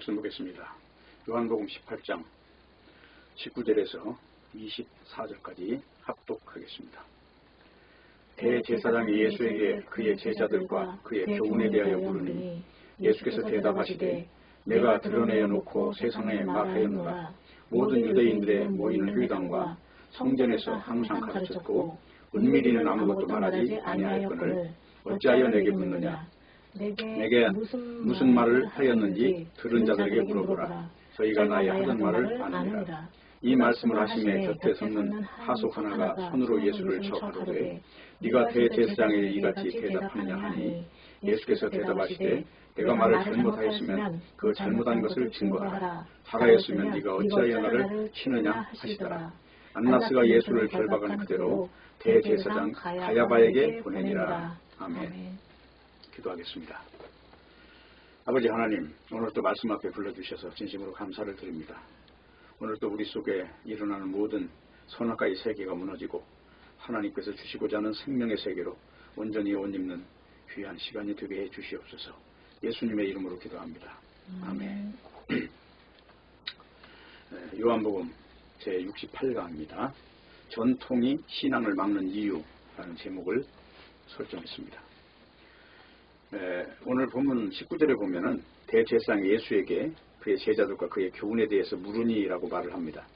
말씀 보겠습니다. 요한복음 18장 19절에서 24절까지 합독하겠습니다. 대제사장이 예수에게 그의 제자들과 그의 교훈에 대하여 물으니 예수께서 대답하시되 내가 드러내어 놓고 세상에 말하였노라. 모든 유대인들의 모이는 회당과 성전에서 항상 가르쳤고 은밀히는 아무것도 말하지 아니하였거늘 어찌하여 내게 묻느냐. 내게 무슨 말을 하였는지 들은 자들에게 물어보라. 저희가 나의 하던 말을 아느니라. 이 말씀을 하심에 곁에 섰는 하속 하나가 손으로 예수를 쳐 가로되 네가 대제사장에게 이같이 대답하느냐 하니 예수께서 대답하시되 내가 말을 잘못하였으면 그 잘못한 것을 증거하라. 잘하였으면 네가 어찌하여 나를 치느냐 하시더라. 안나스가 예수를 결박한 그대로 대제사장 가야바에게 보내니라. 아멘. 기도하겠습니다. 아버지 하나님, 오늘 또 말씀 앞에 불러주셔서 진심으로 감사를 드립니다. 오늘 또 우리 속에 일어나는 모든 선악과의 세계가 무너지고 하나님께서 주시고자 하는 생명의 세계로 온전히 옷 입는 귀한 시간이 되게 해 주시옵소서. 예수님의 이름으로 기도합니다. 아멘. 요한복음 제68강입니다. 전통이 신앙을 막는 이유라는 제목을 설정했습니다. 오늘 본문 19절에 보면은 대제사장 예수에게 그의 제자들과 그의 교훈에 대해서 물으니라고 말을 합니다.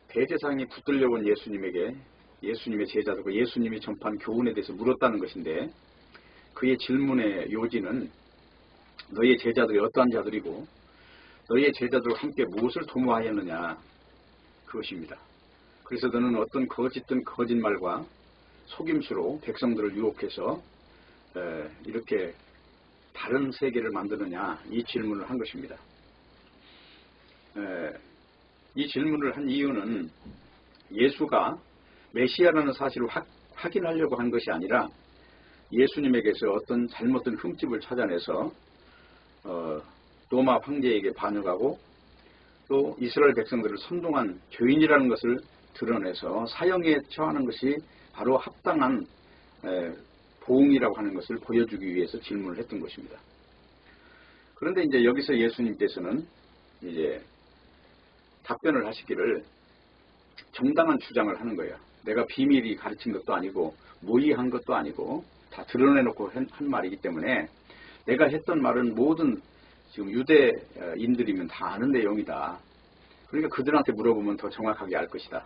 대제사장이 붙들려온 예수님에게 예수님의 제자들과 예수님이 전파한 교훈에 대해서 물었다는 것인데 그의 질문의 요지는 너희의 제자들이 어떠한 자들이고 너희의 제자들과 함께 무엇을 도모하였느냐 그것입니다. 그래서 너는 어떤 거짓된 거짓말과 속임수로 백성들을 유혹해서 이렇게 다른 세계를 만드느냐 이 질문을 한 것입니다. 이 질문을 한 이유는 예수가 메시아라는 사실을 확인하려고 한 것이 아니라 예수님에게서 어떤 잘못된 흠집을 찾아내서 로마 황제에게 반역하고 또 이스라엘 백성들을 선동한 죄인이라는 것을 드러내서 사형에 처하는 것이 바로 합당한 보응이라고 하는 것을 보여주기 위해서 질문을 했던 것입니다. 그런데 이제 여기서 예수님께서는 이제 답변을 하시기를 정당한 주장을 하는 거예요. 내가 비밀이 가르친 것도 아니고 모의한 것도 아니고 다 드러내놓고 한 말이기 때문에 내가 했던 말은 모든 지금 유대인들이면 다 아는 내용이다. 그러니까 그들한테 물어보면 더 정확하게 알 것이다.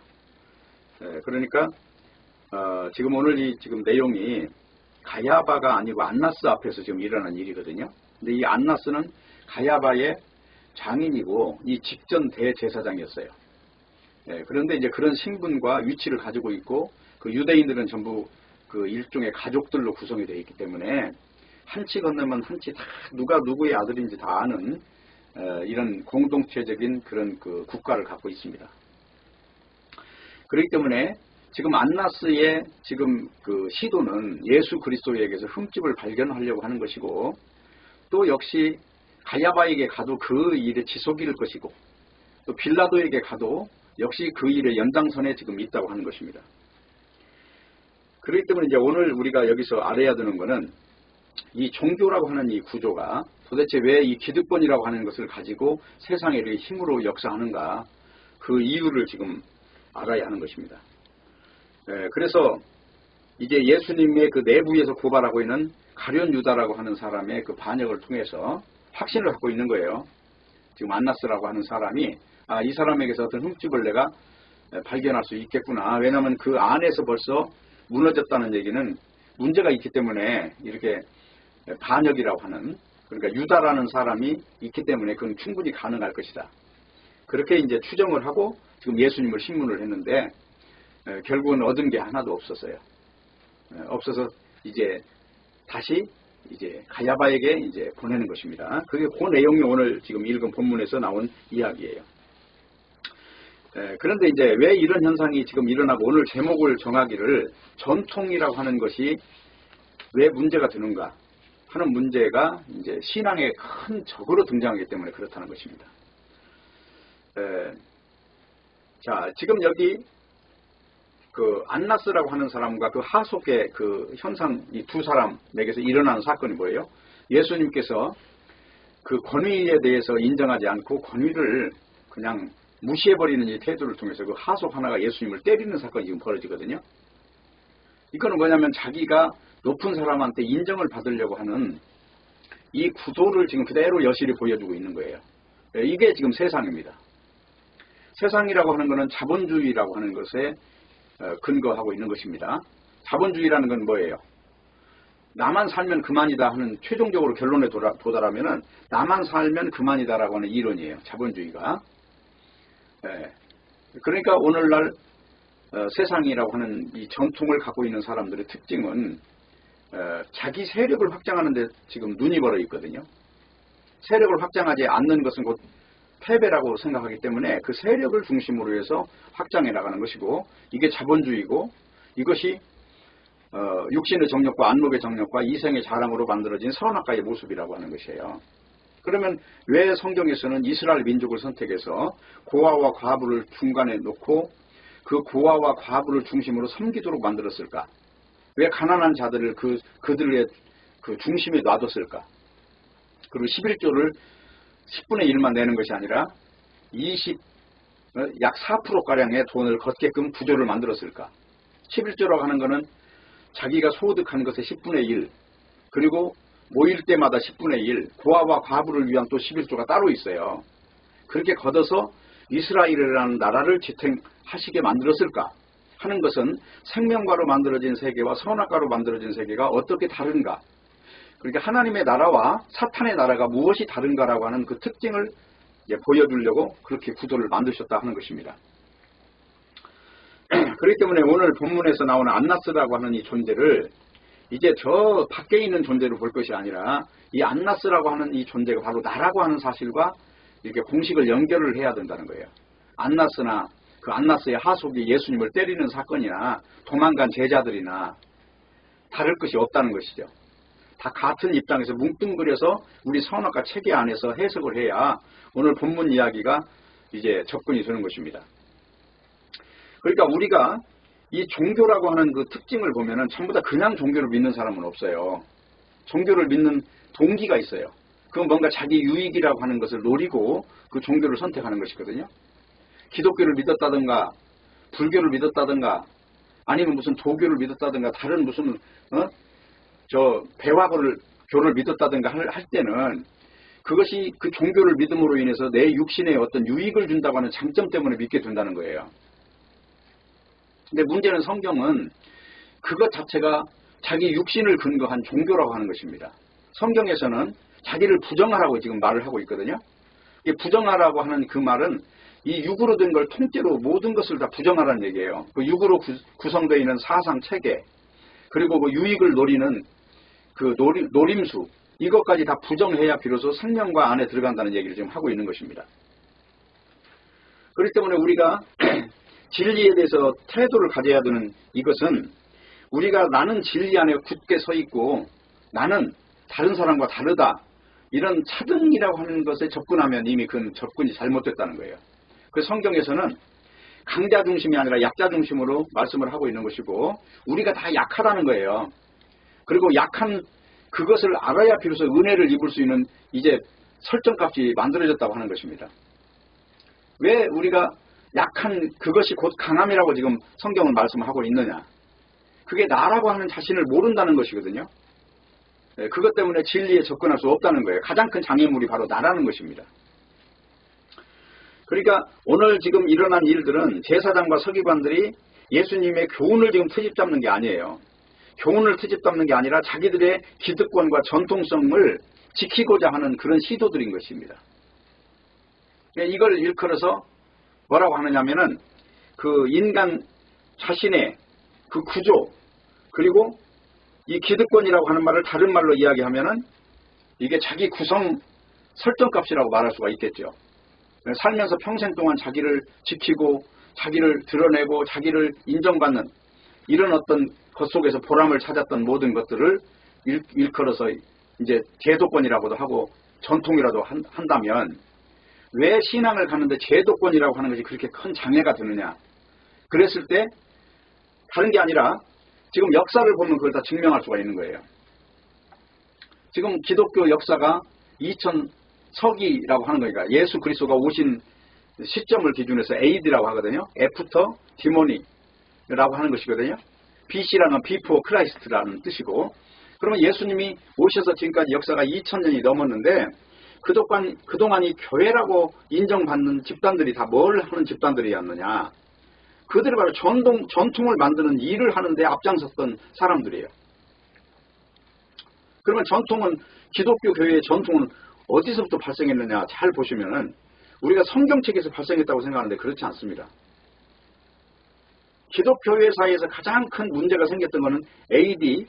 그러니까 지금 오늘 이 지금 내용이 가야바가 아니고 안나스 앞에서 지금 일어난 일이거든요. 근데 이 안나스는 가야바의 장인이고 이 직전 대제사장이었어요. 그런데 이제 그런 신분과 위치를 가지고 있고 그 유대인들은 전부 그 일종의 가족들로 구성이 되어 있기 때문에 한치 건너면 한치 다 누가 누구의 아들인지 다 아는 이런 공동체적인 그런 그 국가를 갖고 있습니다. 그렇기 때문에 지금 안나스의 지금 그 시도는 예수 그리스도에게서 흠집을 발견하려고 하는 것이고 또 역시 가야바에게 가도 그 일의 지속일 것이고 또 빌라도에게 가도 역시 그 일의 연장선에 지금 있다고 하는 것입니다. 그렇기 때문에 이제 오늘 우리가 여기서 알아야 되는 것은 이 종교라고 하는 이 구조가 도대체 왜 이 기득권이라고 하는 것을 가지고 세상에 이렇게 힘으로 역사하는가 그 이유를 지금 알아야 하는 것입니다. 그래서 이제 예수님의 그 내부에서 고발하고 있는 가룟 유다라고 하는 사람의 그 반역을 통해서 확신을 갖고 있는 거예요. 지금 안나스라고 하는 사람이 이 사람에게서 어떤 흠집을 내가 발견할 수 있겠구나. 왜냐하면 그 안에서 벌써 무너졌다는 얘기는 문제가 있기 때문에 이렇게 반역이라고 하는 그러니까 유다라는 사람이 있기 때문에 그건 충분히 가능할 것이다. 그렇게 이제 추정을 하고 지금 예수님을 신문을 했는데 결국은 얻은 게 하나도 없었어요. 없어서 이제 다시 이제 가야바에게 이제 보내는 것입니다. 그게 그 내용이 오늘 지금 읽은 본문에서 나온 이야기예요. 그런데 이제 왜 이런 현상이 지금 일어나고 오늘 제목을 정하기를 전통이라고 하는 것이 왜 문제가 되는가 하는 문제가 이제 신앙의 큰 적으로 등장하기 때문에 그렇다는 것입니다. 자, 지금 여기 그 안나스라고 하는 사람과 그 하속의 그 현상 이 두 사람에게서 일어나는 사건이 뭐예요? 예수님께서 그 권위에 대해서 인정하지 않고 권위를 그냥 무시해버리는 이 태도를 통해서 그 하속 하나가 예수님을 때리는 사건이 지금 벌어지거든요. 이거는 뭐냐면 자기가 높은 사람한테 인정을 받으려고 하는 이 구도를 지금 그대로 여실히 보여주고 있는 거예요. 이게 지금 세상입니다. 세상이라고 하는 것은 자본주의라고 하는 것에 근거하고 있는 것입니다. 자본주의라는 건 뭐예요? 나만 살면 그만이다 하는 최종적으로 결론에 도달하면은 나만 살면 그만이다라고 하는 이론이에요. 자본주의가. 그러니까 오늘날 세상이라고 하는 이 전통을 갖고 있는 사람들의 특징은 자기 세력을 확장하는 데 지금 눈이 멀어 있거든요. 세력을 확장하지 않는 것은 곧 패배라고 생각하기 때문에 그 세력을 중심으로 해서 확장해 나가는 것이고, 이게 자본주의고, 이것이 육신의 정력과 안목의 정력과 이생의 자랑으로 만들어진 선악과의 모습이라고 하는 것이에요. 그러면 왜 성경에서는 이스라엘 민족을 선택해서 고아와 과부를 중간에 놓고 그 고아와 과부를 중심으로 섬기도록 만들었을까? 왜 가난한 자들을 그들의 그 중심에 놔뒀을까? 그리고 11조를 10분의 1만 내는 것이 아니라 약 4%가량의 돈을 걷게끔 구조를 만들었을까? 11조라고 하는 것은 자기가 소득한 것의 10분의 1, 그리고 모일 때마다 10분의 1, 고아와 과부를 위한 또 11조가 따로 있어요. 그렇게 걷어서 이스라엘이라는 나라를 지탱하시게 만들었을까 하는 것은 생명과로 만들어진 세계와 선악과로 만들어진 세계가 어떻게 다른가, 그러니까 하나님의 나라와 사탄의 나라가 무엇이 다른가라고 하는 그 특징을 보여주려고 그렇게 구도를 만드셨다 하는 것입니다. 그렇기 때문에 오늘 본문에서 나오는 안나스라고 하는 이 존재를 이제 저 밖에 있는 존재로 볼 것이 아니라 이 안나스라고 하는 이 존재가 바로 나라고 하는 사실과 이렇게 공식을 연결을 해야 된다는 거예요. 안나스나 그 안나스의 하속이 예수님을 때리는 사건이나 도망간 제자들이나 다를 것이 없다는 것이죠. 다 같은 입장에서 뭉뚱그려서 우리 선악과 체계 안에서 해석을 해야 오늘 본문 이야기가 이제 접근이 되는 것입니다. 그러니까 우리가 이 종교라고 하는 그 특징을 보면은 전부 다 그냥 종교를 믿는 사람은 없어요. 종교를 믿는 동기가 있어요. 그건 뭔가 자기 유익이라고 하는 것을 노리고 그 종교를 선택하는 것이거든요. 기독교를 믿었다든가 불교를 믿었다든가 아니면 무슨 도교를 믿었다든가 다른 무슨 배화교를 믿었다든가 할 때는 그것이 그 종교를 믿음으로 인해서 내 육신에 어떤 유익을 준다고 하는 장점 때문에 믿게 된다는 거예요. 근데 문제는 성경은 그것 자체가 자기 육신을 근거한 종교라고 하는 것입니다. 성경에서는 자기를 부정하라고 지금 말을 하고 있거든요. 이 부정하라고 하는 그 말은 이 육으로 된 걸 통째로 모든 것을 다 부정하라는 얘기예요. 그 육으로 구성되어 있는 사상 체계, 그리고 그 유익을 노리는 그 노림수, 이것까지 다 부정해야 비로소 생명과 안에 들어간다는 얘기를 지금 하고 있는 것입니다. 그렇기 때문에 우리가 진리에 대해서 태도를 가져야 되는 이것은 우리가 나는 진리 안에 굳게 서 있고 나는 다른 사람과 다르다, 이런 차등이라고 하는 것에 접근하면 이미 그 접근이 잘못됐다는 거예요. 그 성경에서는 강자 중심이 아니라 약자 중심으로 말씀을 하고 있는 것이고 우리가 다 약하다는 거예요. 그리고 약한 그것을 알아야 비로소 은혜를 입을 수 있는 이제 설정값이 만들어졌다고 하는 것입니다. 왜 우리가 약한 그것이 곧 강함이라고 지금 성경은 말씀하고 있느냐? 그게 나라고 하는 자신을 모른다는 것이거든요. 그것 때문에 진리에 접근할 수 없다는 거예요. 가장 큰 장애물이 바로 나라는 것입니다. 그러니까 오늘 지금 일어난 일들은 제사장과 서기관들이 예수님의 교훈을 지금 트집 잡는 게 아니에요. 교훈을 트집 잡는 게 아니라 자기들의 기득권과 전통성을 지키고자 하는 그런 시도들인 것입니다. 이걸 일컬어서 뭐라고 하느냐면은 그 인간 자신의 그 구조, 그리고 이 기득권이라고 하는 말을 다른 말로 이야기하면은 이게 자기 구성 설정값이라고 말할 수가 있겠죠. 살면서 평생 동안 자기를 지키고 자기를 드러내고 자기를 인정받는 이런 어떤 것 속에서 보람을 찾았던 모든 것들을 일컬어서 이제 제도권이라고도 하고 전통이라도 한다면 왜 신앙을 갖는데 제도권이라고 하는 것이 그렇게 큰 장애가 되느냐? 그랬을 때 다른 게 아니라 지금 역사를 보면 그걸 다 증명할 수가 있는 거예요. 지금 기독교 역사가 서기라고 하는 거니까 예수 그리스도가 오신 시점을 기준해서 AD라고 하거든요. 애프터 디모니라고 하는 것이거든요. BC라는 비포 크라이스트라는 뜻이고, 그러면 예수님이 오셔서 지금까지 역사가 2000년이 넘었는데 그동안 이 교회라고 인정받는 집단들이 다 뭘 하는 집단들이었느냐? 그들이 바로 전통을 만드는 일을 하는데 앞장섰던 사람들이에요. 그러면 전통은, 기독교 교회의 전통은 어디서부터 발생했느냐 잘 보시면은 우리가 성경책에서 발생했다고 생각하는데 그렇지 않습니다. 기독교회 사이에서 가장 큰 문제가 생겼던 것은 AD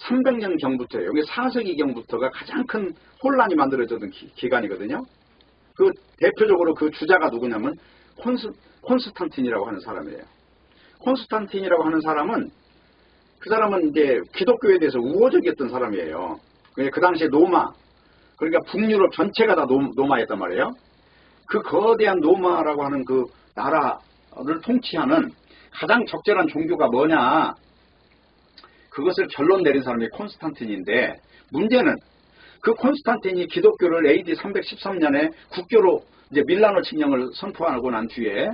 300년경부터예요. 여기 4세기경부터가 가장 큰 혼란이 만들어졌던 기간이거든요. 그 대표적으로 그 주자가 누구냐면 콘스탄틴이라고 하는 사람이에요. 콘스탄틴이라고 하는 사람은, 그 사람은 이제 기독교에 대해서 우호적이었던 사람이에요. 그 당시에 로마, 그러니까 북유럽 전체가 다 로마였단 말이에요. 그 거대한 로마라고 하는 그 나라를 통치하는 가장 적절한 종교가 뭐냐, 그것을 결론 내린 사람이 콘스탄틴인데, 문제는 그 콘스탄틴이 기독교를 AD 313년에 국교로 이제 밀라노 칙령을 선포하고 난 뒤에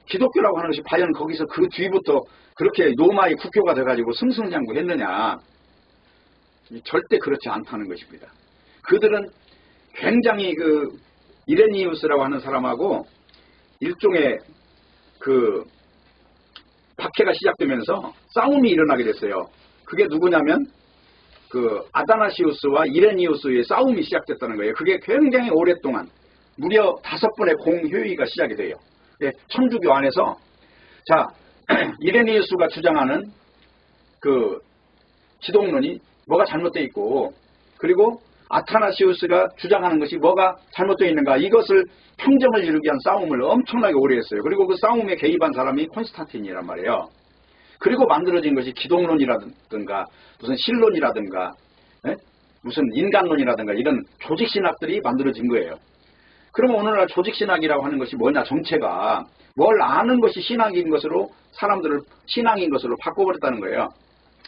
기독교라고 하는 것이 과연 거기서 그 뒤부터 그렇게 로마의 국교가 돼가지고 승승장구했느냐? 절대 그렇지 않다는 것입니다. 그들은 굉장히 그 이레니우스라고 하는 사람하고 일종의 그 박해가 시작되면서 싸움이 일어나게 됐어요. 그게 누구냐면 그 아다나시우스와 이레니우스의 싸움이 시작됐다는 거예요. 그게 굉장히 오랫동안 무려 5번의 공효의가 시작이 돼요. 천주교 안에서, 자, 이레니우스가 주장하는 그 기독론이 뭐가 잘못되어 있고, 그리고 아타나시우스가 주장하는 것이 뭐가 잘못되어 있는가, 이것을 평정을 이루기 위한 싸움을 엄청나게 오래 했어요. 그리고 그 싸움에 개입한 사람이 콘스탄틴이란 말이에요. 그리고 만들어진 것이 기독론이라든가 무슨 신론이라든가 무슨 인간론이라든가 이런 조직신학들이 만들어진 거예요. 그러면 오늘날 조직신학이라고 하는 것이 뭐냐, 정체가 뭘 아는 것이 신학인 것으로 사람들을 신앙인 것으로 바꿔버렸다는 거예요.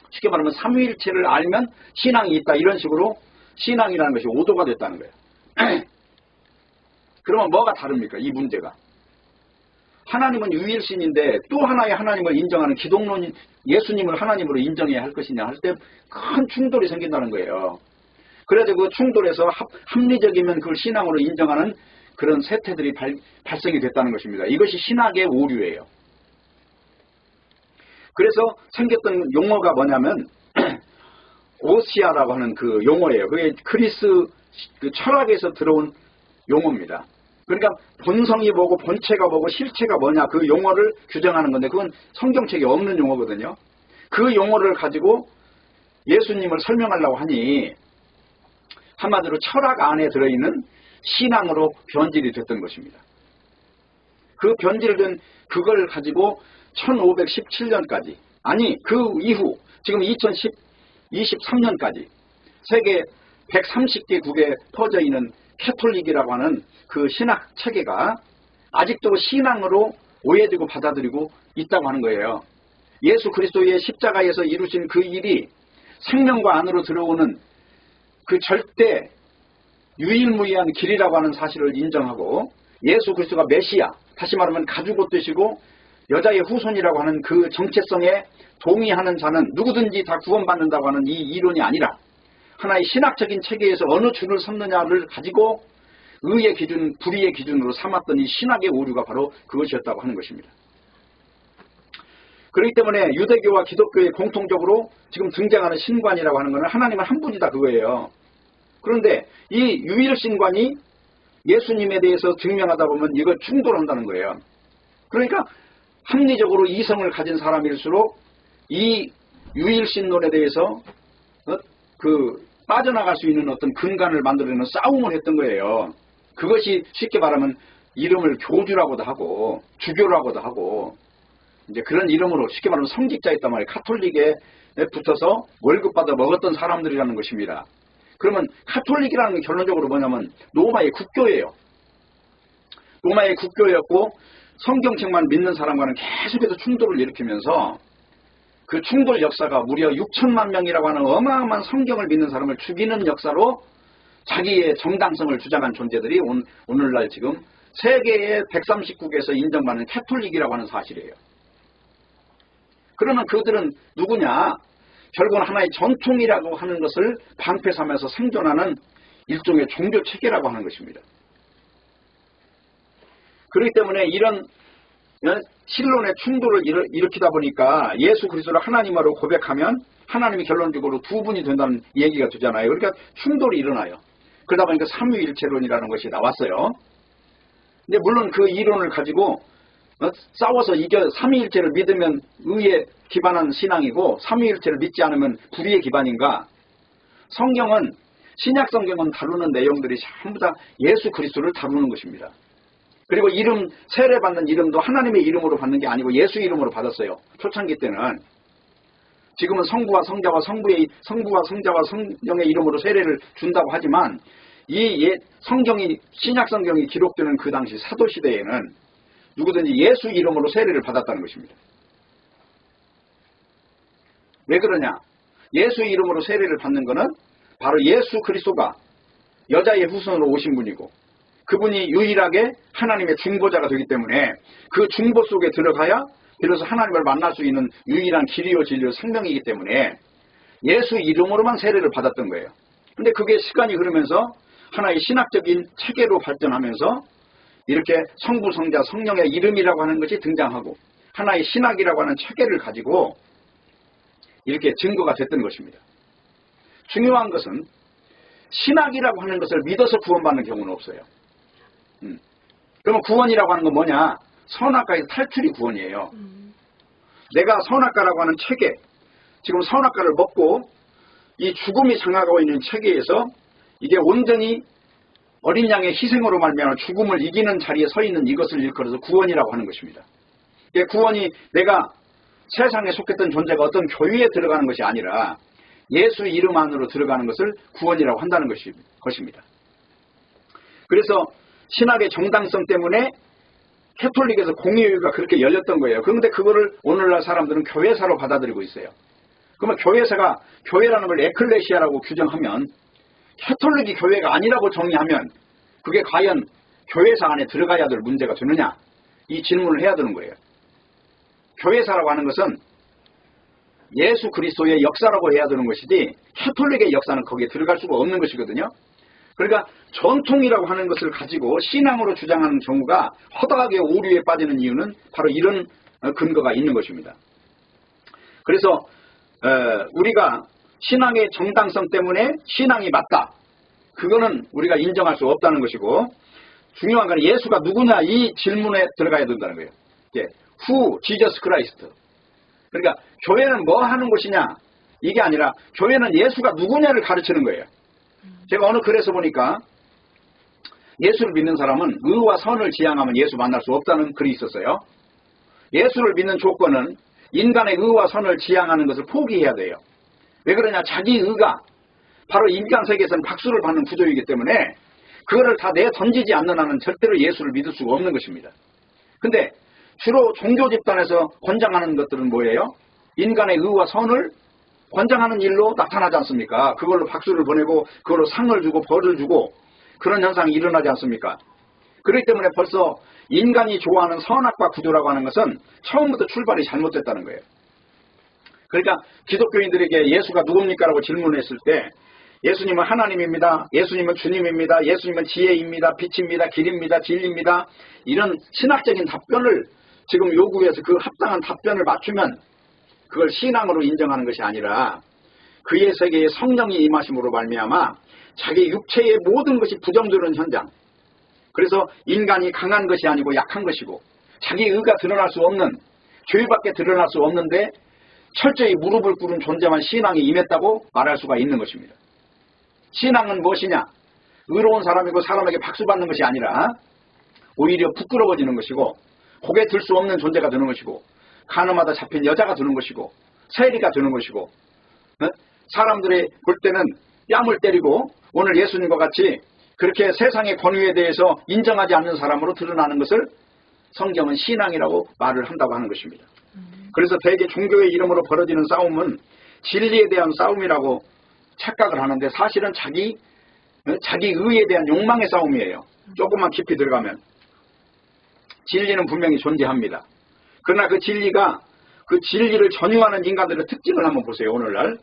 쉽게 말하면 삼위일체를 알면 신앙이 있다, 이런 식으로 신앙이라는 것이 오도가 됐다는 거예요. 그러면 뭐가 다릅니까? 이 문제가. 하나님은 유일신인데 또 하나의 하나님을 인정하는 기독론, 예수님을 하나님으로 인정해야 할 것이냐 할 때 큰 충돌이 생긴다는 거예요. 그래서 그 충돌에서 합리적이면 그걸 신앙으로 인정하는 그런 세태들이 발생이 됐다는 것입니다. 이것이 신학의 오류예요. 그래서 생겼던 용어가 뭐냐면 오시아라고 하는 그 용어예요. 그게 그리스 그 철학에서 들어온 용어입니다. 그러니까 본성이 뭐고 본체가 뭐고 실체가 뭐냐, 그 용어를 규정하는 건데 그건 성경책에 없는 용어거든요. 그 용어를 가지고 예수님을 설명하려고 하니 한마디로 철학 안에 들어있는 신앙으로 변질이 됐던 것입니다. 그 변질된 그걸 가지고 1517년까지, 아니 그 이후 지금 2023년까지 세계 130개국에 퍼져 있는 캐톨릭이라고 하는 그 신학 체계가 아직도 신앙으로 오해되고 받아들이고 있다고 하는 거예요. 예수 그리스도의 십자가에서 이루신 그 일이 생명과 안으로 들어오는 그 절대 유일무이한 길이라고 하는 사실을 인정하고, 예수 그리스도가 메시아, 다시 말하면 가죽옷 되시고 여자의 후손이라고 하는 그 정체성에 동의하는 자는 누구든지 다 구원받는다고 하는 이 이론이 아니라 하나의 신학적인 체계에서 어느 줄을 섰느냐를 가지고 의의 기준, 불의의 기준으로 삼았던 이 신학의 오류가 바로 그것이었다고 하는 것입니다. 그렇기 때문에 유대교와 기독교의 공통적으로 지금 등장하는 신관이라고 하는 것은 하나님은 한 분이다, 그거예요. 그런데 이 유일신관이 예수님에 대해서 증명하다 보면 이걸 충돌한다는 거예요. 그러니까 합리적으로 이성을 가진 사람일수록 이 유일신론에 대해서 빠져나갈 수 있는 어떤 근간을 만들어내는 싸움을 했던 거예요. 그것이 쉽게 말하면 이름을 교주라고도 하고 주교라고도 하고 이제 그런 이름으로 쉽게 말하면 성직자였단 말이에요. 카톨릭에 붙어서 월급 받아 먹었던 사람들이라는 것입니다. 그러면 카톨릭이라는 게 결론적으로 뭐냐면 로마의 국교예요. 로마의 국교였고 성경책만 믿는 사람과는 계속해서 충돌을 일으키면서 그 충돌 역사가 무려 6천만 명이라고 하는 어마어마한 성경을 믿는 사람을 죽이는 역사로 자기의 정당성을 주장한 존재들이 오늘날 지금 세계의 130국에서 인정받는 캐톨릭이라고 하는 사실이에요. 그러면 그들은 누구냐? 결국은 하나의 전통이라고 하는 것을 방패 삼아서 생존하는 일종의 종교 체계라고 하는 것입니다. 그렇기 때문에 이런 신론의 충돌을 일으키다 보니까 예수 그리스도를 하나님으로 고백하면 하나님이 결론적으로 두 분이 된다는 얘기가 되잖아요. 그러니까 충돌이 일어나요. 그러다 보니까 삼위일체론이라는 것이 나왔어요. 근데 물론 그 이론을 가지고 싸워서 이겨 삼위일체를 믿으면 의에 기반한 신앙이고 삼위일체를 믿지 않으면 불의의 기반인가? 성경은 신약 성경은 다루는 내용들이 전부 다 예수 그리스도를 다루는 것입니다. 그리고 이름 세례받는 이름도 하나님의 이름으로 받는 게 아니고 예수 이름으로 받았어요. 초창기 때는. 지금은 성부와 성자와 성자와 성령의 이름으로 세례를 준다고 하지만 이 성경이 신약 성경이 기록되는 그 당시 사도 시대에는 누구든지 예수 이름으로 세례를 받았다는 것입니다. 왜 그러냐? 예수 이름으로 세례를 받는 것은 바로 예수 그리스도가 여자의 후손으로 오신 분이고 그분이 유일하게 하나님의 중보자가 되기 때문에 그 중보 속에 들어가야 비로소 하나님을 만날 수 있는 유일한 길이요 진리요 생명이기 때문에 예수 이름으로만 세례를 받았던 거예요. 근데 그게 시간이 흐르면서 하나의 신학적인 체계로 발전하면서 이렇게 성부, 성자, 성령의 이름이라고 하는 것이 등장하고 하나의 신학이라고 하는 체계를 가지고 이렇게 증거가 됐던 것입니다. 중요한 것은 신학이라고 하는 것을 믿어서 구원받는 경우는 없어요. 그러면 구원이라고 하는 건 뭐냐? 선악과에서 탈출이 구원이에요. 내가 선악과라고 하는 체계, 지금 선악과를 먹고 이 죽음이 장악하고 있는 체계에서 이게 온전히 어린 양의 희생으로 말미암아 죽음을 이기는 자리에 서 있는 이것을 일컬어서 구원이라고 하는 것입니다. 구원이 내가 세상에 속했던 존재가 어떤 교회에 들어가는 것이 아니라 예수 이름 안으로 들어가는 것을 구원이라고 한다는 것입니다. 그래서 신학의 정당성 때문에 캐톨릭에서 공의회가 그렇게 열렸던 거예요. 그런데 그거를 오늘날 사람들은 교회사로 받아들이고 있어요. 그러면 교회사가 교회라는 걸 에클레시아라고 규정하면 캐톨릭이 교회가 아니라고 정의하면 그게 과연 교회사 안에 들어가야 될 문제가 되느냐? 이 질문을 해야 되는 거예요. 교회사라고 하는 것은 예수 그리스도의 역사라고 해야 되는 것이지 캐톨릭의 역사는 거기에 들어갈 수가 없는 것이거든요. 그러니까 전통이라고 하는 것을 가지고 신앙으로 주장하는 경우가 허다하게 오류에 빠지는 이유는 바로 이런 근거가 있는 것입니다. 그래서 우리가 신앙의 정당성 때문에 신앙이 맞다. 그거는 우리가 인정할 수 없다는 것이고 중요한 건 예수가 누구냐 이 질문에 들어가야 된다는 거예요. Who Jesus Christ. 그러니까 교회는 뭐 하는 곳이냐 이게 아니라 교회는 예수가 누구냐를 가르치는 거예요. 제가 어느 글에서 보니까 예수를 믿는 사람은 의와 선을 지향하면 예수 만날 수 없다는 글이 있었어요. 예수를 믿는 조건은 인간의 의와 선을 지향하는 것을 포기해야 돼요. 왜 그러냐? 자기 의가 바로 인간 세계에서는 박수를 받는 구조이기 때문에 그거를 다 내던지지 않는 한은 절대로 예수를 믿을 수가 없는 것입니다. 근데 주로 종교 집단에서 권장하는 것들은 뭐예요? 인간의 의와 선을 권장하는 일로 나타나지 않습니까? 그걸로 박수를 보내고 그걸로 상을 주고 벌을 주고 그런 현상이 일어나지 않습니까? 그렇기 때문에 벌써 인간이 좋아하는 선악과 구조라고 하는 것은 처음부터 출발이 잘못됐다는 거예요. 그러니까 기독교인들에게 예수가 누굽니까? 라고 질문했을 때 예수님은 하나님입니다. 예수님은 주님입니다. 예수님은 지혜입니다. 빛입니다. 길입니다. 진리입니다. 이런 신학적인 답변을 지금 요구해서 그 합당한 답변을 맞추면 그걸 신앙으로 인정하는 것이 아니라 그의 세계에 성령이 임하심으로 말미암아 자기 육체의 모든 것이 부정되는 현장. 그래서 인간이 강한 것이 아니고 약한 것이고 자기 의가 드러날 수 없는 죄밖에 드러날 수 없는데 철저히 무릎을 꿇은 존재만 신앙이 임했다고 말할 수가 있는 것입니다. 신앙은 무엇이냐? 의로운 사람이고 사람에게 박수 받는 것이 아니라 오히려 부끄러워지는 것이고 고개 들 수 없는 존재가 되는 것이고 가늠하다 잡힌 여자가 되는 것이고 세리가 되는 것이고 사람들이 볼 때는 뺨을 때리고 오늘 예수님과 같이 그렇게 세상의 권위에 대해서 인정하지 않는 사람으로 드러나는 것을 성경은 신앙이라고 말을 한다고 하는 것입니다. 그래서 대개 종교의 이름으로 벌어지는 싸움은 진리에 대한 싸움이라고 착각을 하는데 사실은 자기 자기 의에 대한 욕망의 싸움이에요. 조금만 깊이 들어가면. 진리는 분명히 존재합니다. 그러나 그 진리가 그 진리를 전유하는 인간들의 특징을 한번 보세요. 오늘날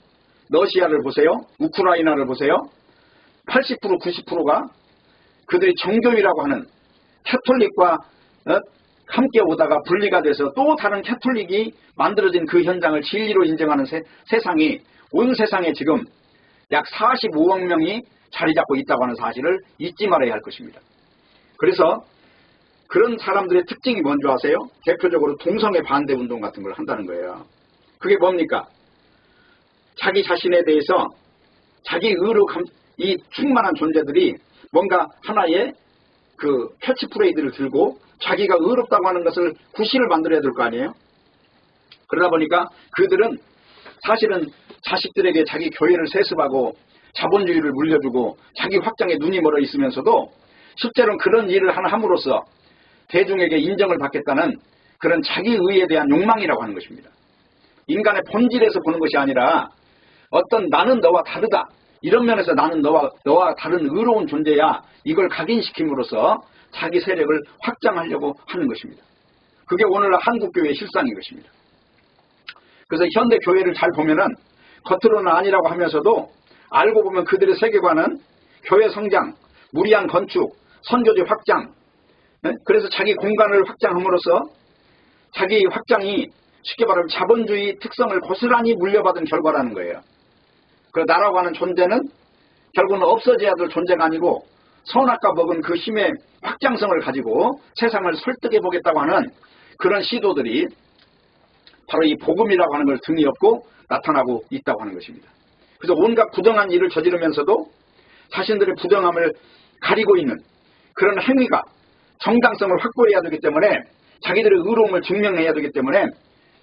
러시아를 보세요. 우크라이나를 보세요. 80% 90%가 그들이 정교이라고 하는 캐톨릭과 함께 오다가 분리가 돼서 또 다른 캐톨릭이 만들어진 그 현장을 진리로 인정하는 세상이 온 세상에 지금 약 45억 명이 자리 잡고 있다고 하는 사실을 잊지 말아야 할 것입니다. 그래서 그런 사람들의 특징이 뭔지 아세요? 대표적으로 동성애 반대 운동 같은 걸 한다는 거예요. 그게 뭡니까? 자기 자신에 대해서 자기 의로 이 충만한 존재들이 뭔가 하나의 그 캐치프레이즈를 들고 자기가 의롭다고 하는 것을 구실을 만들어야 될 거 아니에요? 그러다 보니까 그들은 사실은 자식들에게 자기 교회를 세습하고 자본주의를 물려주고 자기 확장에 눈이 멀어 있으면서도 실제로는 그런 일을 함으로써 대중에게 인정을 받겠다는 그런 자기 의에 대한 욕망이라고 하는 것입니다. 인간의 본질에서 보는 것이 아니라 어떤 나는 너와 다르다. 이런 면에서 나는 너와 다른 의로운 존재야. 이걸 각인시킴으로써 자기 세력을 확장하려고 하는 것입니다. 그게 오늘날 한국교회의 실상인 것입니다. 그래서 현대 교회를 잘 보면은 겉으로는 아니라고 하면서도 알고 보면 그들의 세계관은 교회 성장, 무리한 건축, 선교지 확장, 그래서 자기 공간을 확장함으로써 자기 확장이 쉽게 말하면 자본주의 특성을 고스란히 물려받은 결과라는 거예요. 그 나라고 하는 존재는 결국은 없어져야 될 존재가 아니고 선악과 먹은 그 힘의 확장성을 가지고 세상을 설득해 보겠다고 하는 그런 시도들이 바로 이 복음이라고 하는 걸 등에 업고 나타나고 있다고 하는 것입니다. 그래서 온갖 부정한 일을 저지르면서도 자신들의 부정함을 가리고 있는 그런 행위가 정당성을 확보해야 되기 때문에 자기들의 의로움을 증명해야 되기 때문에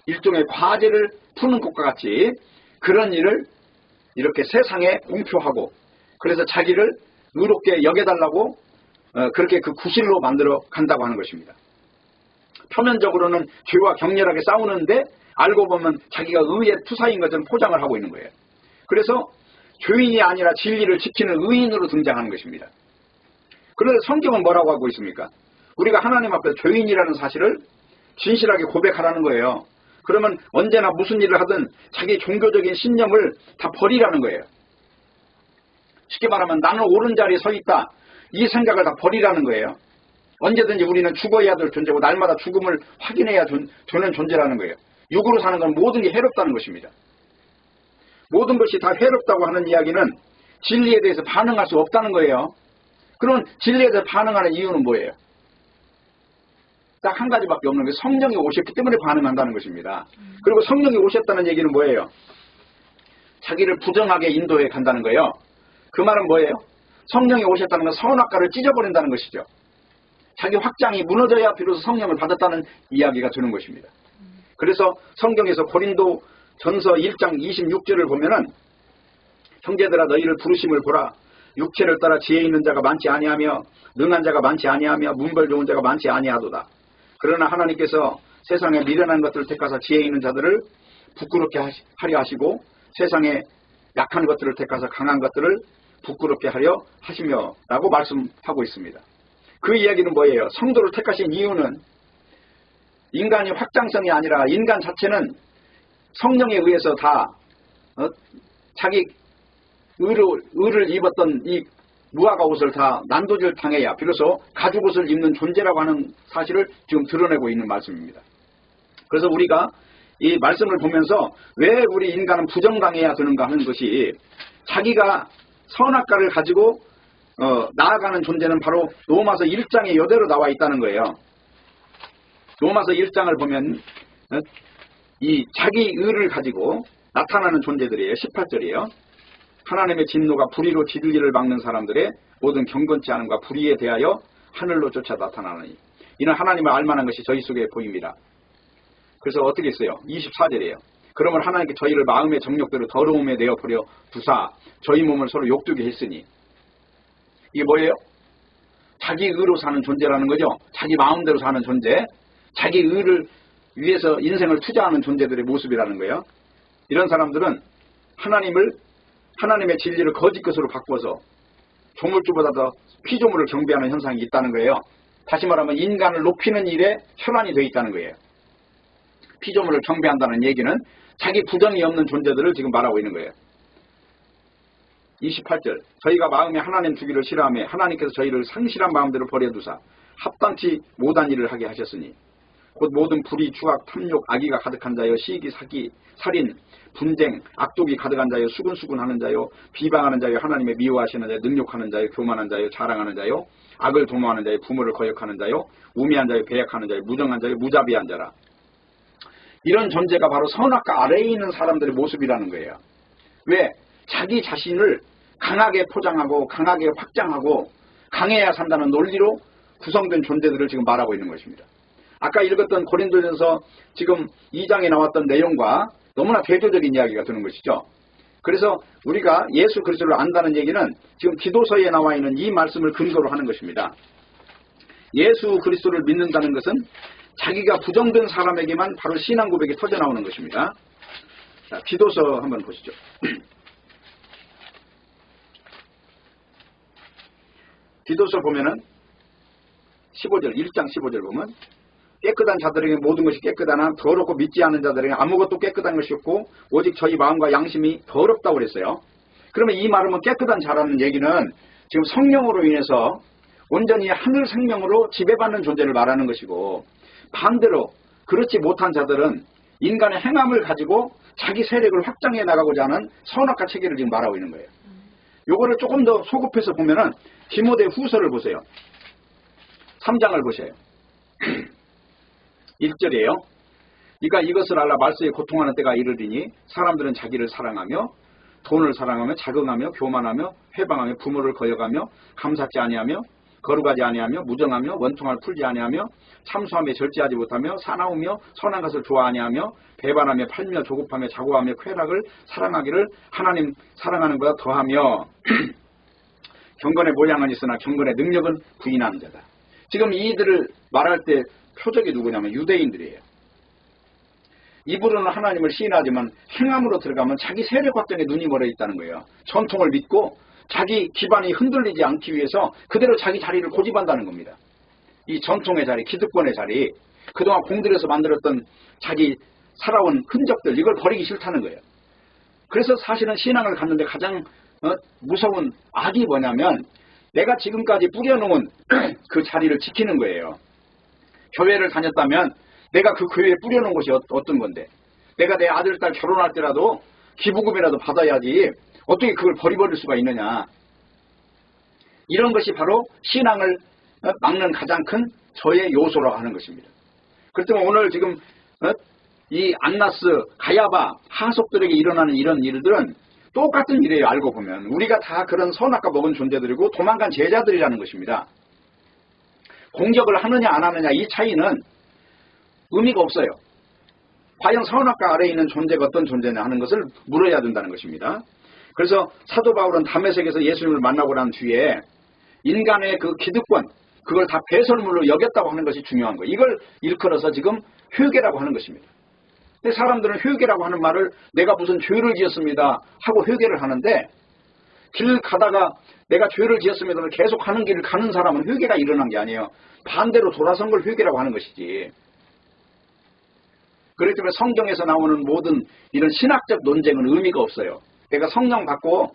일종의 과제를 푸는 것과 같이 그런 일을 이렇게 세상에 공표하고 그래서 자기를 의롭게 여겨달라고 그렇게 그 구실로 만들어 간다고 하는 것입니다. 표면적으로는 죄와 격렬하게 싸우는데 알고 보면 자기가 의의 투사인 것처럼 포장을 하고 있는 거예요. 그래서 죄인이 아니라 진리를 지키는 의인으로 등장하는 것입니다. 그런데 성경은 뭐라고 하고 있습니까? 우리가 하나님 앞에 죄인이라는 사실을 진실하게 고백하라는 거예요. 그러면 언제나 무슨 일을 하든 자기 종교적인 신념을 다 버리라는 거예요. 쉽게 말하면 나는 옳은 자리에 서 있다. 이 생각을 다 버리라는 거예요. 언제든지 우리는 죽어야 될 존재고 날마다 죽음을 확인해야 되는 존재라는 거예요. 육으로 사는 건 모든 게 해롭다는 것입니다. 모든 것이 다 해롭다고 하는 이야기는 진리에 대해서 반응할 수 없다는 거예요. 그러면 진리에 대해서 반응하는 이유는 뭐예요? 딱 한 가지밖에 없는 게 성령이 오셨기 때문에 반응한다는 것입니다. 그리고 성령이 오셨다는 얘기는 뭐예요? 자기를 부정하게 인도해 간다는 거예요. 그 말은 뭐예요? 성령이 오셨다는 건 선악과를 찢어버린다는 것이죠. 자기 확장이 무너져야 비로소 성령을 받았다는 이야기가 되는 것입니다. 그래서 성경에서 고린도 전서 1장 26절을 보면은 형제들아 너희를 부르심을 보라. 육체를 따라 지혜 있는 자가 많지 아니하며 능한 자가 많지 아니하며 문벌 좋은 자가 많지 아니하도다. 그러나 하나님께서 세상에 미련한 것들을 택하사 지혜 있는 자들을 부끄럽게 하려 하시고 세상에 약한 것들을 택하사 강한 것들을 부끄럽게 하려 하시며 라고 말씀하고 있습니다. 그 이야기는 뭐예요? 성도를 택하신 이유는 인간이 확장성이 아니라 인간 자체는 성령에 의해서 다 자기 의를 입었던 이 무화과 옷을 다 난도질 당해야 비로소 가죽 옷을 입는 존재라고 하는 사실을 지금 드러내고 있는 말씀입니다. 그래서 우리가 이 말씀을 보면서 왜 우리 인간은 부정당해야 되는가 하는 것이 자기가 선악과를 가지고 나아가는 존재는 바로 로마서 1장에 이대로 나와 있다는 거예요. 로마서 1장을 보면 이 자기 의를 가지고 나타나는 존재들이에요. 18절이에요. 하나님의 진노가 불의로 진리를 막는 사람들의 모든 경건치 않음과 불의에 대하여 하늘로 쫓아 나타나느니 이는 하나님을 알만한 것이 저희 속에 보입니다. 그래서 어떻게 했어요? 24절이에요. 그러면 하나님께 저희를 마음의 정욕대로 더러움에 내어버려 두사 저희 몸을 서로 욕되게 했으니 이게 뭐예요? 자기 의로 사는 존재라는 거죠. 자기 마음대로 사는 존재, 자기 의를 위해서 인생을 투자하는 존재들의 모습이라는 거예요. 이런 사람들은 하나님의 진리를 거짓 것으로 바꿔서 조물주보다 더 피조물을 경배하는 현상이 있다는 거예요. 다시 말하면 인간을 높이는 일에 혈안이 되어 있다는 거예요. 피조물을 경배한다는 얘기는 자기 부정이 없는 존재들을 지금 말하고 있는 거예요. 28절 저희가 마음에 하나님 주기를 싫어하며 하나님께서 저희를 상실한 마음대로 버려두사 합당치 못한 일을 하게 하셨으니 곧 모든 불의, 추악, 탐욕, 악의가 가득한 자여 시기, 사기, 살인, 분쟁, 악독이 가득한 자여 수군수군하는 자여 비방하는 자여 하나님의 미워하시는 자여 능욕하는 자여 교만한 자여 자랑하는 자여 악을 도모하는 자여 부모를 거역하는 자여 우매한 자여 배약하는 자여 무정한 자여 무자비한 자라. 이런 존재가 바로 선악과 아래에 있는 사람들의 모습이라는 거예요. 왜? 자기 자신을 강하게 포장하고 강하게 확장하고 강해야 산다는 논리로 구성된 존재들을 지금 말하고 있는 것입니다. 아까 읽었던 고린도전서 지금 2장에 나왔던 내용과 너무나 대조적인 이야기가 되는 것이죠. 그래서 우리가 예수 그리스도를 안다는 얘기는 지금 기도서에 나와 있는 이 말씀을 근거로 하는 것입니다. 예수 그리스도를 믿는다는 것은 자기가 부정된 사람에게만 바로 신앙 고백이 터져나오는 것입니다. 자, 기도서 한번 보시죠. 기도서 보면은 15절, 1장 15절 보면 깨끗한 자들에게 모든 것이 깨끗하나 더럽고 믿지 않는 자들에게 아무것도 깨끗한 것이 없고 오직 저희 마음과 양심이 더럽다고 그랬어요. 그러면 이 말은 깨끗한 자라는 얘기는 지금 성령으로 인해서 온전히 하늘 생명으로 지배받는 존재를 말하는 것이고, 반대로 그렇지 못한 자들은 인간의 행함을 가지고 자기 세력을 확장해 나가고자 하는 선악과 체계를 지금 말하고 있는 거예요. 요거를 조금 더 소급해서 보면은 디모데 후서를 보세요. 3장을 보세요. 1절이에요. 그러니까 이것을 알라 말세에 고통하는 때가 이르리니 사람들은 자기를 사랑하며 돈을 사랑하며 자긍하며 교만하며 회방하며 부모를 거역하며 감사치 아니하며 거룩하지 아니하며 무정하며 원통을 풀지 아니하며 참수하며 절제하지 못하며 사나우며 선한 것을 좋아하니하며 배반하며 팔며 조급하며 자고하며 쾌락을 사랑하기를 하나님 사랑하는 것보다 더하며 경건의 모양은 있으나 경건의 능력은 부인하는 자다. 지금 이들을 말할 때 표적이 누구냐면 유대인들이에요. 입으로는 하나님을 시인하지만 행함으로 들어가면 자기 세력 확장에 눈이 멀어 있다는 거예요. 전통을 믿고 자기 기반이 흔들리지 않기 위해서 그대로 자기 자리를 고집한다는 겁니다. 이 전통의 자리, 기득권의 자리, 그동안 공들여서 만들었던 자기 살아온 흔적들, 이걸 버리기 싫다는 거예요. 그래서 사실은 신앙을 갖는데 가장 무서운 악이 뭐냐면 내가 지금까지 뿌려놓은 그 자리를 지키는 거예요. 교회를 다녔다면 내가 그 교회에 뿌려놓은 것이 어떤 건데, 내가 내 아들, 딸 결혼할 때라도 기부금이라도 받아야지 어떻게 그걸 버려버릴 수가 있느냐. 이런 것이 바로 신앙을 막는 가장 큰 저의 요소라고 하는 것입니다. 그렇기 때문에 오늘 지금 이 안나스, 가야바, 하속들에게 일어나는 이런 일들은 똑같은 일이에요. 알고 보면 우리가 다 그런 선악과 먹은 존재들이고 도망간 제자들이라는 것입니다. 공격을 하느냐 안 하느냐 이 차이는 의미가 없어요. 과연 선악과 아래에 있는 존재가 어떤 존재냐 하는 것을 물어야 된다는 것입니다. 그래서 사도 바울은 다메섹에서 예수님을 만나고 난 뒤에 인간의 그 기득권, 그걸 다 배설물로 여겼다고 하는 것이 중요한 거예요. 이걸 일컬어서 지금 회개라고 하는 것입니다. 근데 사람들은 회개라고 하는 말을 내가 무슨 죄를 지었습니다 하고 회개를 하는데, 길 가다가 내가 죄를 지었습니다를 계속 하는 길을 가는 사람은 회개가 일어난 게 아니에요. 반대로 돌아선 걸 회개라고 하는 것이지. 그렇기 때문에 성경에서 나오는 모든 이런 신학적 논쟁은 의미가 없어요. 내가 성령 받고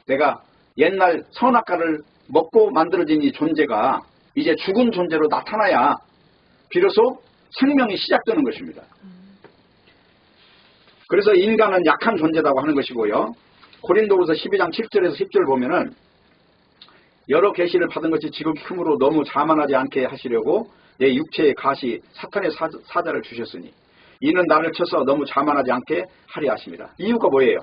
내가 옛날 선악과를 먹고 만들어진 이 존재가 이제 죽은 존재로 나타나야 비로소 생명이 시작되는 것입니다. 그래서 인간은 약한 존재라고 하는 것이고요. 고린도후서 12장 7절에서 10절 보면은 여러 계시를 받은 것이 지극히 크므로 너무 자만하지 않게 하시려고 내 육체의 가시 사탄의 사자를 주셨으니 이는 나를 쳐서 너무 자만하지 않게 하려 하십니다. 이유가 뭐예요?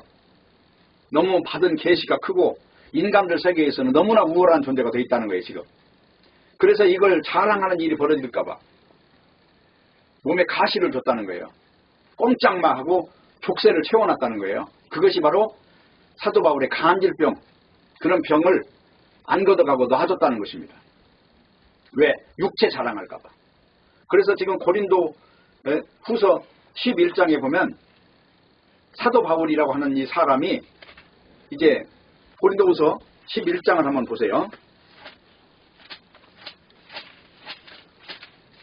너무 받은 계시가 크고 인간들 세계에서는 너무나 우월한 존재가 되어 있다는 거예요. 지금. 그래서 이걸 자랑하는 일이 벌어질까 봐 몸에 가시를 줬다는 거예요. 꼼짝마 하고 족쇄를 채워놨다는 거예요. 그것이 바로 사도 바울의 간질병, 그런 병을 안 걷어가고 놔줬다는 것입니다. 왜? 육체 자랑할까 봐. 그래서 지금 고린도 후서 11장에 보면 사도 바울이라고 하는 이 사람이 이제 고린도후서 11장을 한번 보세요.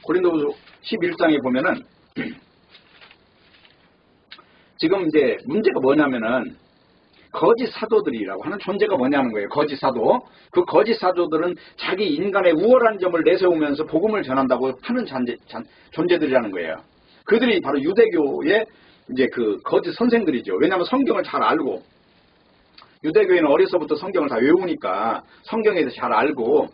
고린도후서 11장에 보면은 지금 이제 문제가 뭐냐면은 거짓 사도들이라고 하는 존재가 뭐냐는 거예요. 거짓 사도. 그 거짓 사도들은 자기 인간의 우월한 점을 내세우면서 복음을 전한다고 하는 존재들이라는 거예요. 그들이 바로 유대교의 이제 그 거짓 선생들이죠. 왜냐하면 성경을 잘 알고, 유대교에는 어려서부터 성경을 다 외우니까 성경에 대해서 잘 알고,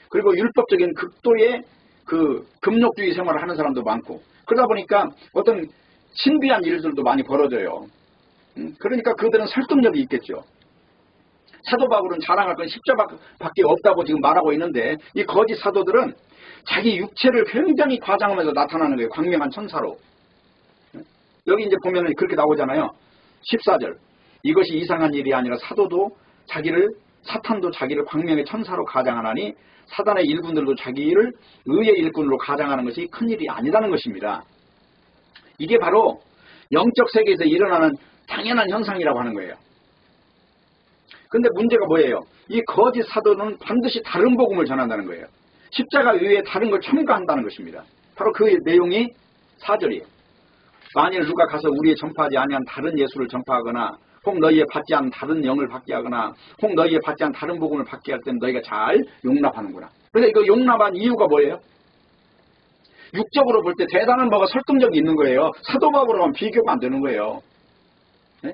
그리고 율법적인 극도의 그 금욕주의 생활을 하는 사람도 많고, 그러다 보니까 어떤 신비한 일들도 많이 벌어져요. 그러니까 그들은 설득력이 있겠죠. 사도 바울은 자랑할 건 십자밖에 없다고 지금 말하고 있는데, 이 거짓 사도들은 자기 육체를 굉장히 과장하면서 나타나는 거예요. 광명한 천사로. 여기 이제 보면은 그렇게 나오잖아요. 14절. 이것이 이상한 일이 아니라 사탄도 자기를 광명의 천사로 가장하나니 사단의 일꾼들도 자기를 의의 일꾼으로 가장하는 것이 큰일이 아니라는 것입니다. 이게 바로 영적 세계에서 일어나는 당연한 현상이라고 하는 거예요. 근데 문제가 뭐예요? 이 거짓 사도는 반드시 다른 복음을 전한다는 거예요. 십자가 외에 다른 걸 첨가한다는 것입니다. 바로 그 내용이 4절이에요. 만일 누가 가서 우리의 전파하지 아니한 다른 예수를 전파하거나 혹 너희의 받지 않은 다른 영을 받게 하거나 혹 너희의 받지 않은 다른 복음을 받게 할 때는 너희가 잘 용납하는구나. 그래서 이거 용납한 이유가 뭐예요? 육적으로 볼 때 대단한 뭐가 설득력이 있는 거예요. 사도 바울하고는 비교가 안 되는 거예요. 네?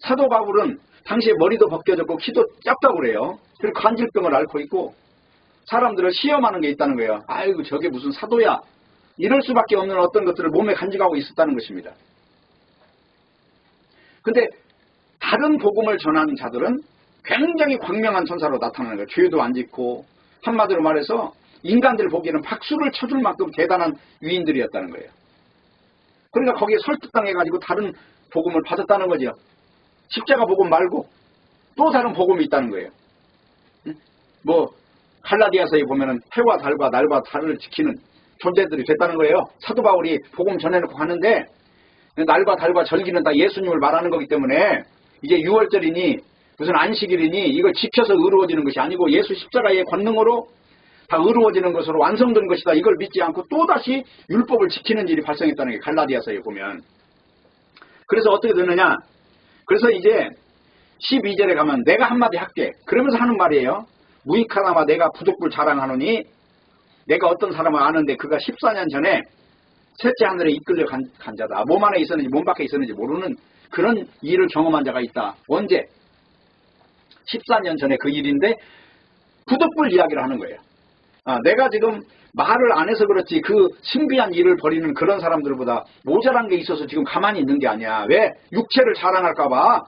사도 바울은 당시에 머리도 벗겨졌고 키도 작다고 그래요. 그리고 관질병을 앓고 있고 사람들을 시험하는 게 있다는 거예요. 아이고 저게 무슨 사도야. 이럴 수밖에 없는 어떤 것들을 몸에 간직하고 있었다는 것입니다. 근데 다른 복음을 전하는 자들은 굉장히 광명한 천사로 나타나는 거예요. 죄도 안 짓고 한마디로 말해서 인간들 보기에는 박수를 쳐줄 만큼 대단한 위인들이었다는 거예요. 그러니까 거기에 설득당해가지고 다른 복음을 받았다는 거죠. 십자가 복음 말고 또 다른 복음이 있다는 거예요. 뭐 갈라디아서에 보면은 해와 달과 날과 달을 지키는 존재들이 됐다는 거예요. 사도 바울이 복음 전해놓고 가는데 날과 달과 절기는 다 예수님을 말하는 거기 때문에 이제 6월절이니 무슨 안식일이니 이걸 지켜서 의로워지는 것이 아니고 예수 십자가의 권능으로 다 의로워지는 것으로 완성된 것이다. 이걸 믿지 않고 또다시 율법을 지키는 일이 발생했다는 게 갈라디아서에 보면. 그래서 어떻게 되느냐. 그래서 이제 12절에 가면 내가 한마디 할게. 그러면서 하는 말이에요. 무익하나마 내가 부족불 자랑하노니 내가 어떤 사람을 아는데 그가 14년 전에 셋째 하늘에 이끌려 간 자다. 몸 안에 있었는지 몸 밖에 있었는지 모르는 그런 일을 경험한 자가 있다. 언제? 14년 전에 그 일인데 부득불 이야기를 하는 거예요. 내가 지금 말을 안 해서 그렇지 그 신비한 일을 벌이는 그런 사람들보다 모자란 게 있어서 지금 가만히 있는 게 아니야. 왜? 육체를 자랑할까 봐.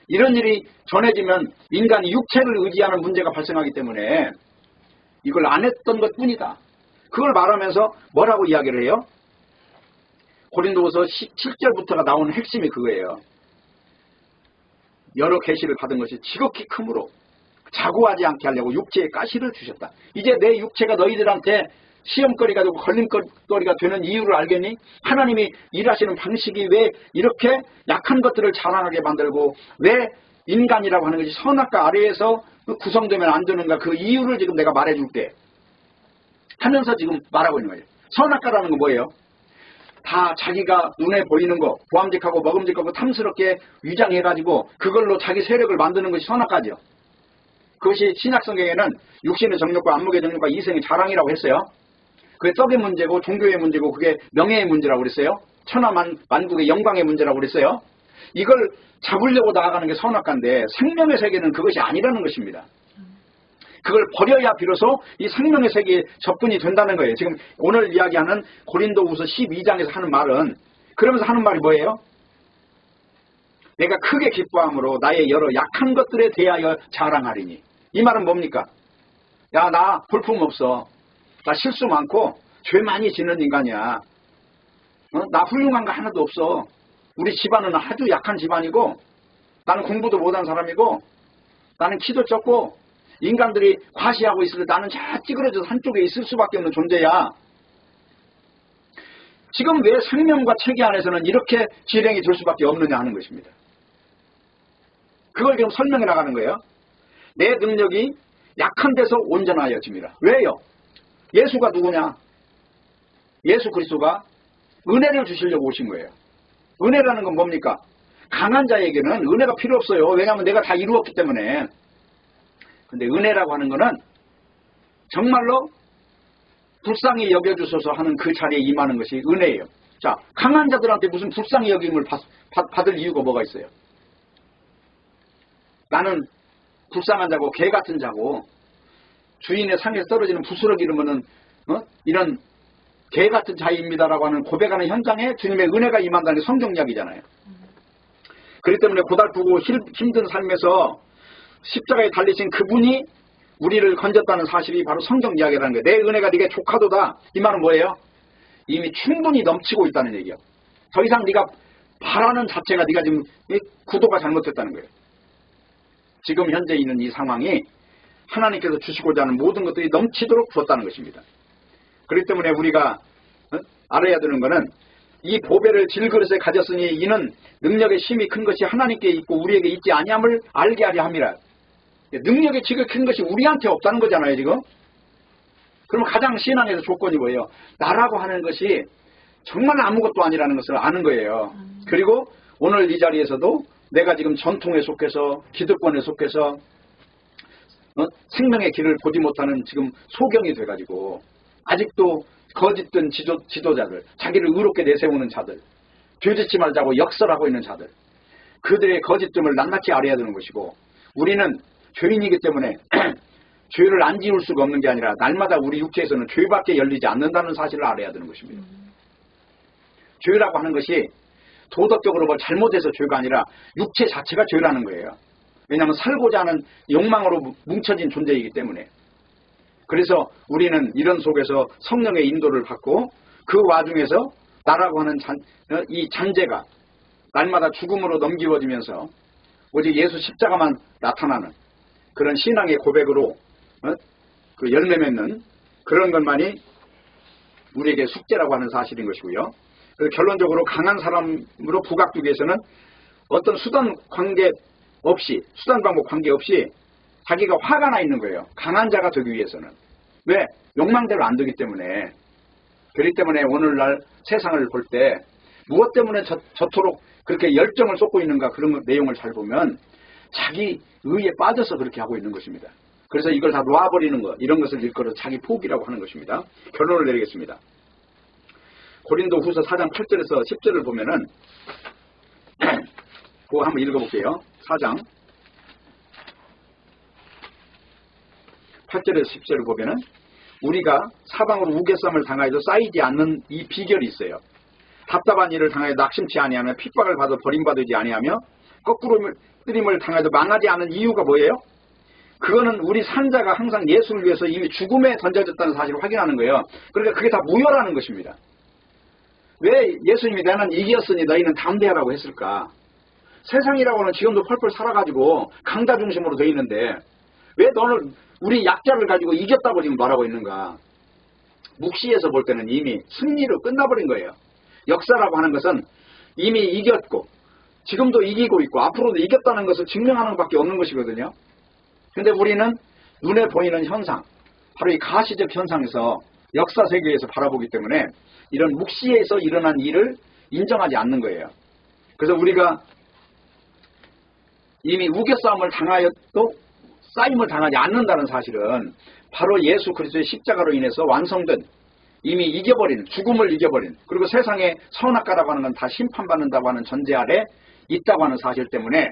이런 일이 전해지면 인간이 육체를 의지하는 문제가 발생하기 때문에 이걸 안 했던 것뿐이다. 그걸 말하면서 뭐라고 이야기를 해요? 고린도후서 7절부터가 나오는 핵심이 그거예요. 여러 계시를 받은 것이 지극히 크므로 자고하지 않게 하려고 육체에 가시를 주셨다. 이제 내 육체가 너희들한테 시험거리가 되고 걸림거리가 되는 이유를 알겠니? 하나님이 일하시는 방식이 왜 이렇게 약한 것들을 자랑하게 만들고 왜 인간이라고 하는 것이 선악과 아래에서 구성되면 안 되는가 그 이유를 지금 내가 말해줄게 하면서 지금 말하고 있는 거예요. 선악과라는 건 뭐예요? 다 자기가 눈에 보이는 거 보암직하고 먹음직하고 탐스럽게 위장해가지고 그걸로 자기 세력을 만드는 것이 선악과죠. 그것이 신약성경에는 육신의 정욕과 안목의 정욕과 이생의 자랑이라고 했어요. 그게 떡의 문제고 종교의 문제고 그게 명예의 문제라고 그랬어요. 천하만국의 영광의 문제라고 그랬어요. 이걸 잡으려고 나아가는 게 선악과인데 생명의 세계는 그것이 아니라는 것입니다. 그걸 버려야 비로소 이 생명의 세계에 접근이 된다는 거예요. 지금 오늘 이야기하는 고린도후서 12장에서 하는 말은 그러면서 하는 말이 뭐예요? 내가 크게 기뻐함으로 나의 여러 약한 것들에 대하여 자랑하리니. 이 말은 뭡니까? 야, 나 볼품없어. 나 실수 많고 죄 많이 지는 인간이야. 나 훌륭한 거 하나도 없어. 우리 집안은 아주 약한 집안이고 나는 공부도 못한 사람이고 나는 키도 적고 인간들이 과시하고 있을 때 나는 저 찌그러져서 한쪽에 있을 수밖에 없는 존재야. 지금 왜 생명과 체계 안에서는 이렇게 실행이 될 수밖에 없느냐 하는 것입니다. 그걸 지금 설명해 나가는 거예요. 내 능력이 약한 데서 온전하여집니다. 왜요? 예수가 누구냐? 예수 그리스도가 은혜를 주시려고 오신 거예요. 은혜라는 건 뭡니까? 강한 자에게는 은혜가 필요 없어요. 왜냐하면 내가 다 이루었기 때문에. 근데 은혜라고 하는 거는 정말로 불쌍히 여겨주소서 하는 그 자리에 임하는 것이 은혜예요. 자, 강한 자들한테 무슨 불쌍히 여김을 받을 이유가 뭐가 있어요? 나는 불쌍한 자고 개 같은 자고 주인의 상에서 떨어지는 부스러기 이러면은 이런 개 같은 자입니다라고 하는 고백하는 현장에 주님의 은혜가 임한다는 게 성경 이야기잖아요. 그렇기 때문에 고달프고 힘든 삶에서 십자가에 달리신 그분이 우리를 건졌다는 사실이 바로 성경 이야기라는 거예요. 내 은혜가 네게 족하도다. 이 말은 뭐예요? 이미 충분히 넘치고 있다는 얘기예요. 더 이상 네가 바라는 자체가 네가 지금 구도가 잘못됐다는 거예요. 지금 현재 있는 이 상황이 하나님께서 주시고자 하는 모든 것들이 넘치도록 주었다는 것입니다. 그렇기 때문에 우리가 알아야 되는 것은 이 보배를 질그릇에 가졌으니 이는 능력의 힘이 큰 것이 하나님께 있고 우리에게 있지 아니함을 알게 하려 함이라. 능력의 지극히 큰 것이 우리한테 없다는 거잖아요, 지금. 그러면 가장 신앙에서 조건이 뭐예요? 나라고 하는 것이 정말 아무것도 아니라는 것을 아는 거예요. 그리고 오늘 이 자리에서도 내가 지금 전통에 속해서 기득권에 속해서 생명의 길을 보지 못하는 지금 소경이 돼가지고 아직도 거짓된 지도자들, 자기를 의롭게 내세우는 자들, 죄짓지 말자고 역설하고 있는 자들, 그들의 거짓됨을 낱낱이 알아야 되는 것이고, 우리는 죄인이기 때문에 죄를 안 지울 수가 없는 게 아니라 날마다 우리 육체에서는 죄밖에 열리지 않는다는 사실을 알아야 되는 것입니다. 죄라고 하는 것이 도덕적으로 뭘 잘못해서 죄가 아니라 육체 자체가 죄라는 거예요. 왜냐하면 살고자 하는 욕망으로 뭉쳐진 존재이기 때문에. 그래서 우리는 이런 속에서 성령의 인도를 받고 그 와중에서 나라고 하는 이 잔재가 날마다 죽음으로 넘기워지면서 오직 예수 십자가만 나타나는 그런 신앙의 고백으로 그 열매 맺는 그런 것만이 우리에게 숙제라고 하는 사실인 것이고요. 그래서 결론적으로 강한 사람으로 부각되기 위해서는 어떤 수단 방법 관계 없이 자기가 화가 나 있는 거예요. 강한 자가 되기 위해서는. 왜? 욕망대로 안 되기 때문에. 그렇기 때문에 오늘날 세상을 볼 때 무엇 때문에 저토록 그렇게 열정을 쏟고 있는가 그런 내용을 잘 보면 자기 의에 빠져서 그렇게 하고 있는 것입니다. 그래서 이걸 다 놓아버리는 것, 이런 것을 일컬어 자기 포기라고 하는 것입니다. 결론을 내리겠습니다. 고린도 후서 4장 8절에서 10절을 보면은 그거 한번 읽어볼게요. 4장 8절에서 10절을 보면은 우리가 사방으로 우겨쌈을 당하여도 쌓이지 않는 이 비결이 있어요. 답답한 일을 당하여 낙심치 아니하며 핍박을 받아 버림받지 아니하며 거꾸로 뜨림을 당하여도 망하지 않은 이유가 뭐예요? 그거는 우리 산자가 항상 예수를 위해서 이미 죽음에 던져졌다는 사실을 확인하는 거예요. 그러니까 그게 다 무효라는 것입니다. 왜 예수님이 나는 이겼으니 너희는 담대하라고 했을까? 세상이라고는 지금도 펄펄 살아가지고 강자 중심으로 되어 있는데 왜 너는 우리 약자를 가지고 이겼다고 지금 말하고 있는가? 묵시에서 볼 때는 이미 승리로 끝나버린 거예요. 역사라고 하는 것은 이미 이겼고 지금도 이기고 있고 앞으로도 이겼다는 것을 증명하는 것밖에 없는 것이거든요. 근데 우리는 눈에 보이는 현상, 바로 이 가시적 현상에서 역사 세계에서 바라보기 때문에 이런 묵시에서 일어난 일을 인정하지 않는 거예요. 그래서 우리가 이미 우겨싸움을 당하여도 쌓임을 당하지 않는다는 사실은 바로 예수 그리스도의 십자가로 인해서 완성된 이미 이겨버린, 죽음을 이겨버린, 그리고 세상의 선악과라고 하는 건 다 심판받는다고 하는 전제 아래 있다고 하는 사실 때문에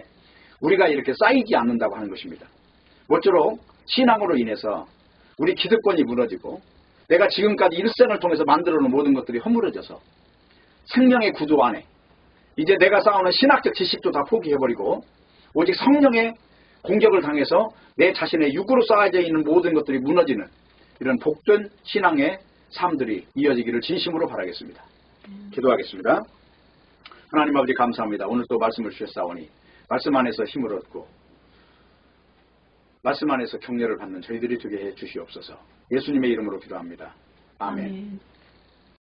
우리가 이렇게 쌓이지 않는다고 하는 것입니다. 모쪼록 신앙으로 인해서 우리 기득권이 무너지고 내가 지금까지 일생을 통해서 만들어놓은 모든 것들이 허물어져서 생명의 구조 안에 이제 내가 쌓아놓은 신학적 지식도 다 포기해버리고 오직 성령의 공격을 당해서 내 자신의 육으로 쌓아져 있는 모든 것들이 무너지는 이런 복된 신앙의 삶들이 이어지기를 진심으로 바라겠습니다. 기도하겠습니다. 하나님 아버지 감사합니다. 오늘 또 말씀을 주셨사오니 말씀 안에서 힘을 얻고 말씀 안에서 격려를 받는 저희들이 되게 해 주시옵소서. 예수님의 이름으로 기도합니다. 아멘.